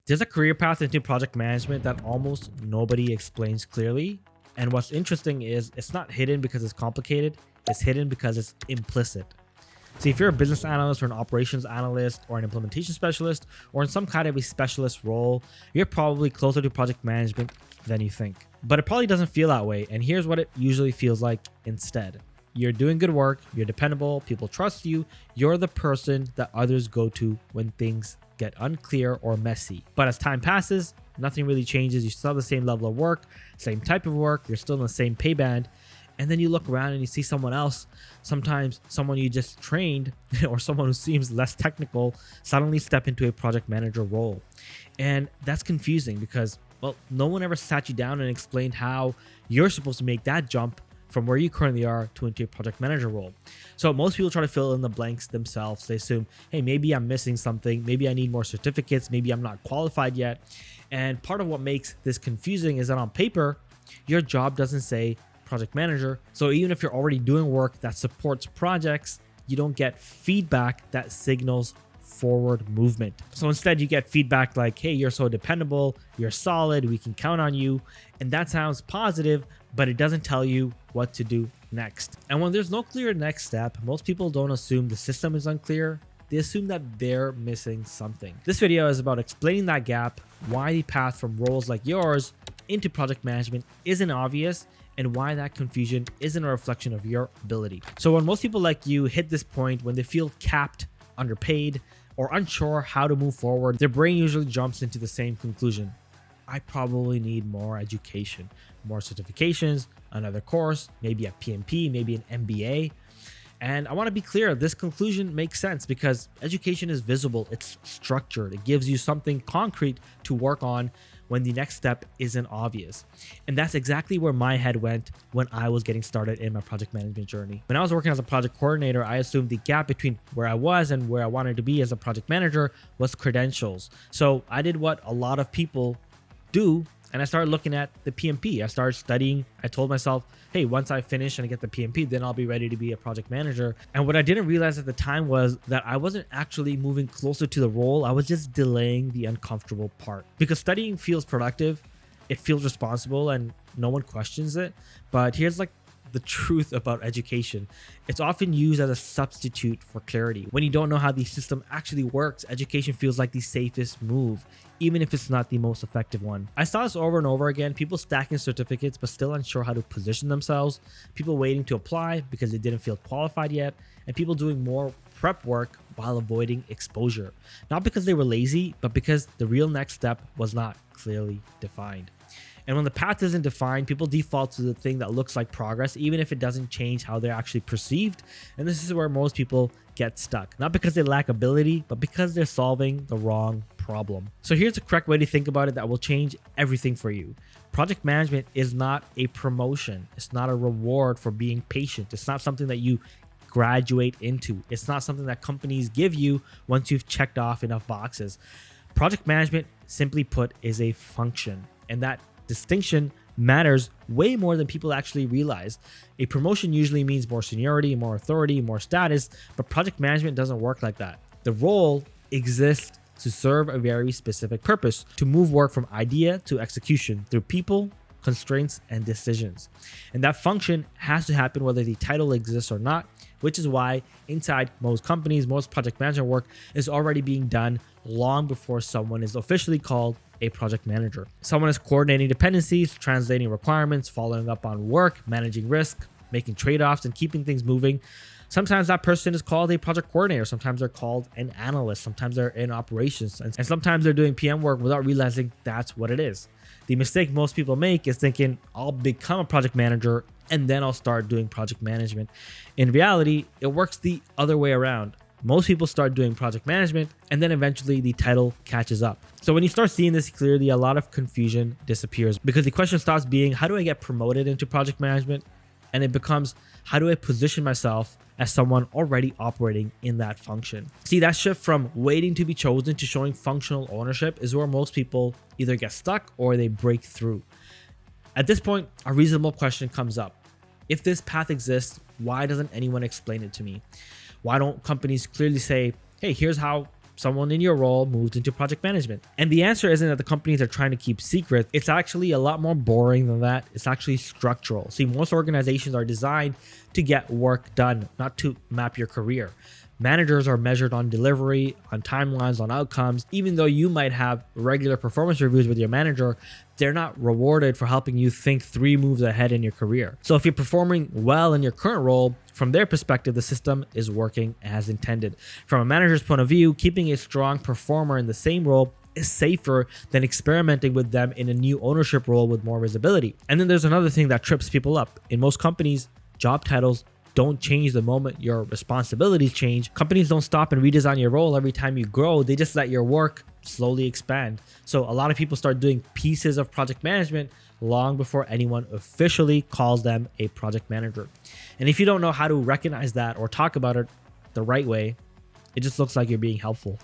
There's a career path into project management that almost nobody explains clearly. And what's interesting is it's not hidden because it's complicated, it's hidden because it's implicit. See, if you're a business analyst or an operations analyst or an implementation specialist or in some kind of a specialist role, you're probably closer to project management than you think. But it probably doesn't feel that way. And here's what it usually feels like instead. You're doing good work, you're dependable, people trust you, you're the person that others go to when things get unclear or messy. But as time passes, nothing really changes. You still have the same level of work, same type of work, you're still in the same pay band. And then you look around and you see someone else, sometimes someone you just trained or someone who seems less technical, suddenly step into a project manager role. And that's confusing because, well, no one ever sat you down and explained how you're supposed to make that jump from where you currently are to into a project manager role. So most people try to fill in the blanks themselves. They assume, hey, maybe I'm missing something. Maybe I need more certificates. Maybe I'm not qualified yet. And part of what makes this confusing is that on paper, your job doesn't say project manager. So even if you're already doing work that supports projects, you don't get feedback that signals forward movement. So instead you get feedback like, hey, you're so dependable, you're solid, we can count on you. And that sounds positive, but it doesn't tell you what to do next. And when there's no clear next step, most people don't assume the system is unclear. They assume that they're missing something. This video is about explaining that gap, why the path from roles like yours into project management isn't obvious, and why that confusion isn't a reflection of your ability. So when most people like you hit this point, when they feel capped, underpaid, or unsure how to move forward, their brain usually jumps into the same conclusion. I probably need more education, more certifications, another course, maybe a PMP, maybe an MBA. And I want to be clear, this conclusion makes sense because education is visible, it's structured, it gives you something concrete to work on when the next step isn't obvious. And that's exactly where my head went when I was getting started in my project management journey. When I was working as a project coordinator, I assumed the gap between where I was and where I wanted to be as a project manager was credentials. So I did what a lot of people do, and I started looking at the PMP. I started studying. I told myself, hey, once I finish and I get the PMP, then I'll be ready to be a project manager. And what I didn't realize at the time was that I wasn't actually moving closer to the role. I was just delaying the uncomfortable part. Because studying feels productive, it feels responsible, and no one questions it. But here's like the truth about education. It's often used as a substitute for clarity. When you don't know how the system actually works, education feels like the safest move, even if it's not the most effective one. I saw this over and over again, people stacking certificates but still unsure how to position themselves, people waiting to apply because they didn't feel qualified yet, and people doing more prep work while avoiding exposure. Not because they were lazy, but because the real next step was not clearly defined. And when the path isn't defined, people default to the thing that looks like progress, even if it doesn't change how they're actually perceived. And this is where most people get stuck, not because they lack ability, but because they're solving the wrong problem. So here's the correct way to think about it that will change everything for you. Project management is not a promotion. It's not a reward for being patient. It's not something that you graduate into. It's not something that companies give you once you've checked off enough boxes. Project management, simply put, is a function, and that distinction matters way more than people actually realize. A promotion usually means more seniority, more authority, more status, but project management doesn't work like that. The role exists to serve a very specific purpose, to move work from idea to execution through people, constraints, and decisions. And that function has to happen whether the title exists or not, which is why inside most companies, most project management work is already being done long before someone is officially called a project manager. Someone is coordinating dependencies, translating requirements, following up on work, managing risk, making trade-offs, and keeping things moving. Sometimes that person is called a project coordinator. Sometimes they're called an analyst. Sometimes they're in operations. And sometimes they're doing PM work without realizing that's what it is. The mistake most people make is thinking, I'll become a project manager and then I'll start doing project management. In reality, it works the other way around. Most people start doing project management and then eventually the title catches up. So when you start seeing this clearly, a lot of confusion disappears because the question stops being, how do I get promoted into project management? And it becomes, how do I position myself as someone already operating in that function? See, that shift from waiting to be chosen to showing functional ownership is where most people either get stuck or they break through. At this point, a reasonable question comes up. If this path exists, why doesn't anyone explain it to me? Why don't companies clearly say, hey, here's how someone in your role moved into project management? And the answer isn't that the companies are trying to keep secret. It's actually a lot more boring than that. It's actually structural. See, most organizations are designed to get work done, not to map your career. Managers are measured on delivery, on timelines, on outcomes. Even though you might have regular performance reviews with your manager, they're not rewarded for helping you think 3 moves ahead in your career. So if you're performing well in your current role, from their perspective, the system is working as intended. From a manager's point of view, keeping a strong performer in the same role is safer than experimenting with them in a new ownership role with more visibility. And then there's another thing that trips people up. In most companies, job titles don't change the moment your responsibilities change. Companies don't stop and redesign your role every time you grow. They just let your work slowly expand. So a lot of people start doing pieces of project management long before anyone officially calls them a project manager. And if you don't know how to recognize that or talk about it the right way, it just looks like you're being helpful.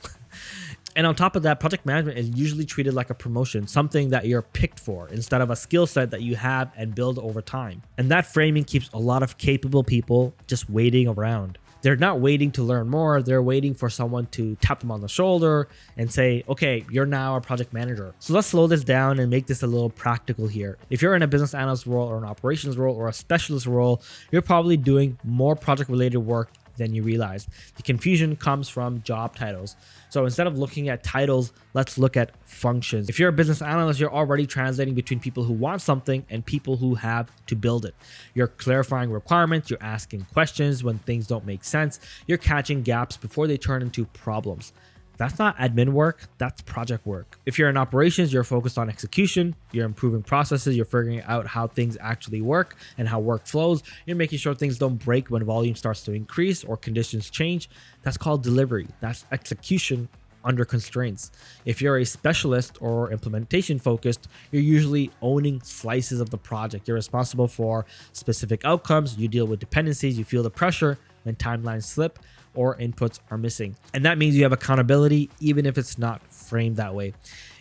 And on top of that, project management is usually treated like a promotion, something that you're picked for instead of a skill set that you have and build over time. And that framing keeps a lot of capable people just waiting around. They're not waiting to learn more. They're waiting for someone to tap them on the shoulder and say, okay, you're now a project manager. So let's slow this down and make this a little practical here. If you're in a business analyst role or an operations role or a specialist role, you're probably doing more project related work than you realize. The confusion comes from job titles. So instead of looking at titles, let's look at functions. If you're a business analyst, you're already translating between people who want something and people who have to build it. You're clarifying requirements, you're asking questions when things don't make sense, you're catching gaps before they turn into problems. That's not admin work, that's project work. If you're in operations, you're focused on execution, you're improving processes, you're figuring out how things actually work and how work flows, you're making sure things don't break when volume starts to increase or conditions change. That's called delivery. That's execution under constraints. If you're a specialist or implementation focused, you're usually owning slices of the project. You're responsible for specific outcomes, you deal with dependencies, you feel the pressure when timelines slip or inputs are missing. And that means you have accountability, even if it's not framed that way.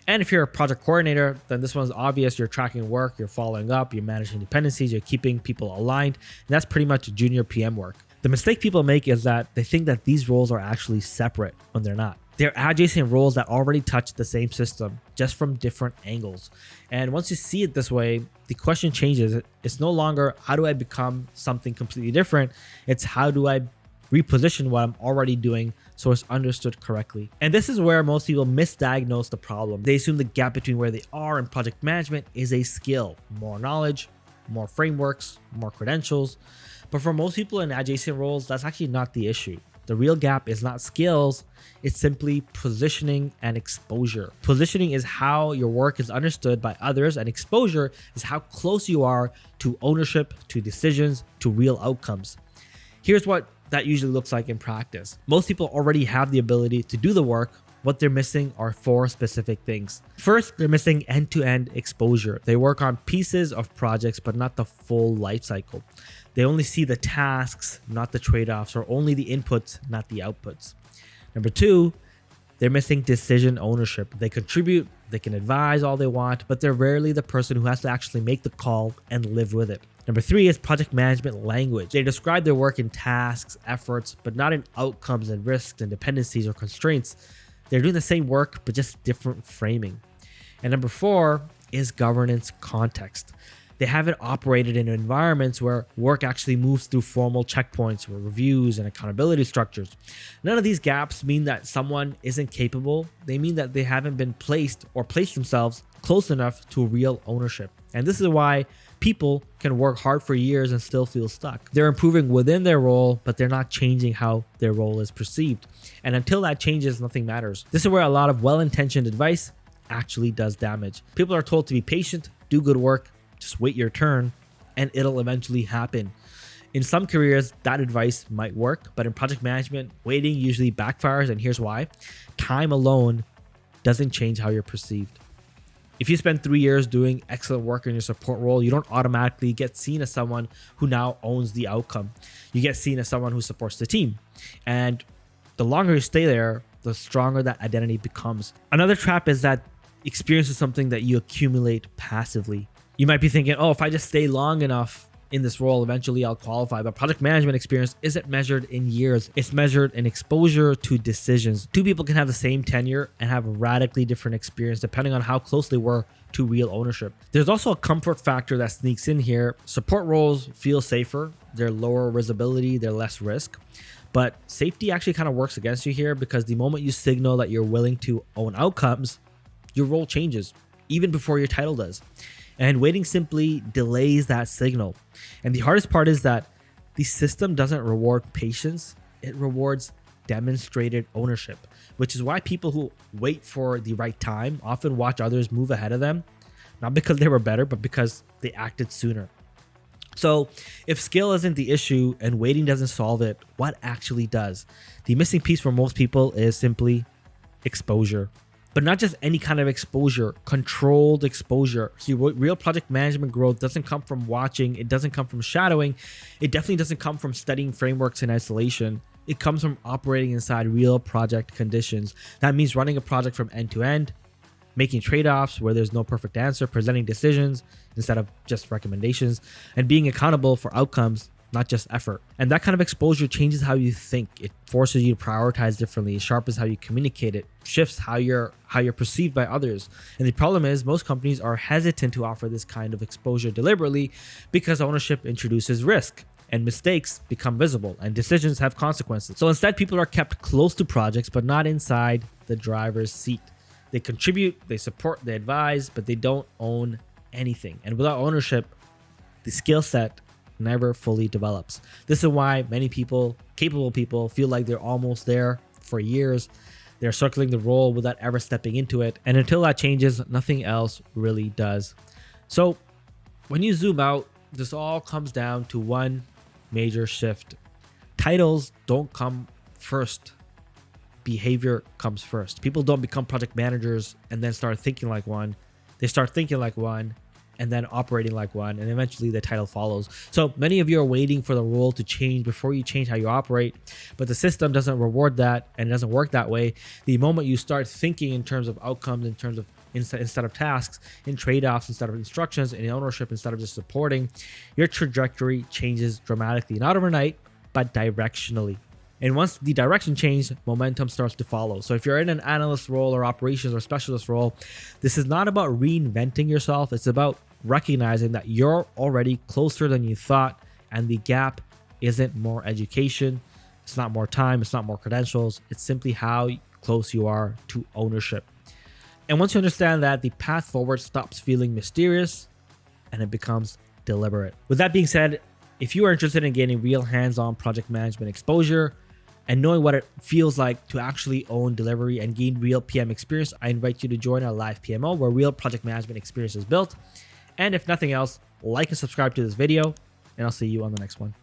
And if you're a project coordinator, then this one's obvious. You're tracking work, you're following up, you're managing dependencies, you're keeping people aligned. And that's pretty much junior PM work. The mistake people make is that they think that these roles are actually separate when they're not. They're adjacent roles that already touch the same system, just from different angles. And once you see it this way, the question changes. It's no longer, how do I become something completely different? It's, how do I reposition what I'm already doing so it's understood correctly? And this is where most people misdiagnose the problem. They assume the gap between where they are in project management is a skill, more knowledge, more frameworks, more credentials. But for most people in adjacent roles, that's actually not the issue. The real gap is not skills, it's simply positioning and exposure. Positioning is how your work is understood by others, and exposure is how close you are to ownership, to decisions, to real outcomes. Here's what that usually looks like in practice. Most people already have the ability to do the work. What they're missing are 4 specific things. First, they're missing end-to-end exposure. They work on pieces of projects, but not the full life cycle. They only see the tasks, not the trade-offs, or only the inputs, not the outputs. Number 2, they're missing decision ownership. They contribute, they can advise all they want, but they're rarely the person who has to actually make the call and live with it. Number 3 is project management language. They describe their work in tasks, efforts, but not in outcomes and risks and dependencies or constraints. They're doing the same work, but just different framing. And number 4 is governance context. They haven't operated in environments where work actually moves through formal checkpoints or reviews and accountability structures. None of these gaps mean that someone isn't capable. They mean that they haven't been placed or placed themselves close enough to real ownership. And this is why people can work hard for years and still feel stuck. They're improving within their role, but they're not changing how their role is perceived. And until that changes, nothing matters. This is where a lot of well-intentioned advice actually does damage. People are told to be patient, do good work, just wait your turn, and it'll eventually happen. In some careers, that advice might work, but in project management, waiting usually backfires, and here's why. Time alone doesn't change how you're perceived. If you spend 3 years doing excellent work in your support role, you don't automatically get seen as someone who now owns the outcome. You get seen as someone who supports the team. And the longer you stay there, the stronger that identity becomes. Another trap is that experience is something that you accumulate passively. You might be thinking, oh, if I just stay long enough in this role, eventually I'll qualify. But project management experience isn't measured in years. It's measured in exposure to decisions. Two people can have the same tenure and have a radically different experience depending on how close they were to real ownership. There's also a comfort factor that sneaks in here. Support roles feel safer. They're lower visibility. They're less risk. But safety actually kind of works against you here, because the moment you signal that you're willing to own outcomes, your role changes, even before your title does. And waiting simply delays that signal. And the hardest part is that the system doesn't reward patience, it rewards demonstrated ownership, which is why people who wait for the right time often watch others move ahead of them, not because they were better, but because they acted sooner. So if skill isn't the issue and waiting doesn't solve it, what actually does? The missing piece for most people is simply exposure. But not just any kind of exposure, controlled exposure. See, real project management growth doesn't come from watching. It doesn't come from shadowing. It definitely doesn't come from studying frameworks in isolation. It comes from operating inside real project conditions. That means running a project from end to end, making trade-offs where there's no perfect answer, presenting decisions instead of just recommendations, and being accountable for outcomes, not just effort. And that kind of exposure changes how you think. It forces you to prioritize differently. It sharpens how you communicate. It shifts how you're perceived by others. And the problem is most companies are hesitant to offer this kind of exposure deliberately because ownership introduces risk, and mistakes become visible, and decisions have consequences. So instead, people are kept close to projects, but not inside the driver's seat. They contribute, they support, they advise, but they don't own anything. And without ownership, the skill set never fully develops. This is why many people, capable people, feel like they're almost there for years. They're circling the role without ever stepping into it. And until that changes, nothing else really does. So when you zoom out, this all comes down to one major shift. Titles don't come first. Behavior comes first. People don't become project managers and then start thinking like one. They start thinking like one and then operating like one, and eventually the title follows. So many of you are waiting for the role to change before you change how you operate, but the system doesn't reward that, and it doesn't work that way. The moment you start thinking in terms of outcomes, in terms of instead of tasks, in trade-offs instead of instructions, in ownership instead of just supporting, your trajectory changes dramatically, not overnight, but directionally. And once the direction changes, momentum starts to follow. So if you're in an analyst role or operations or specialist role, this is not about reinventing yourself. It's about recognizing that you're already closer than you thought, and the gap isn't more education. It's not more time. It's not more credentials. It's simply how close you are to ownership. And once you understand that, the path forward stops feeling mysterious and it becomes deliberate. With that being said, if you are interested in gaining real hands-on project management exposure and knowing what it feels like to actually own delivery and gain real PM experience, I invite you to join our live PMO where real project management experience is built. And if nothing else, like and subscribe to this video, and I'll see you on the next one.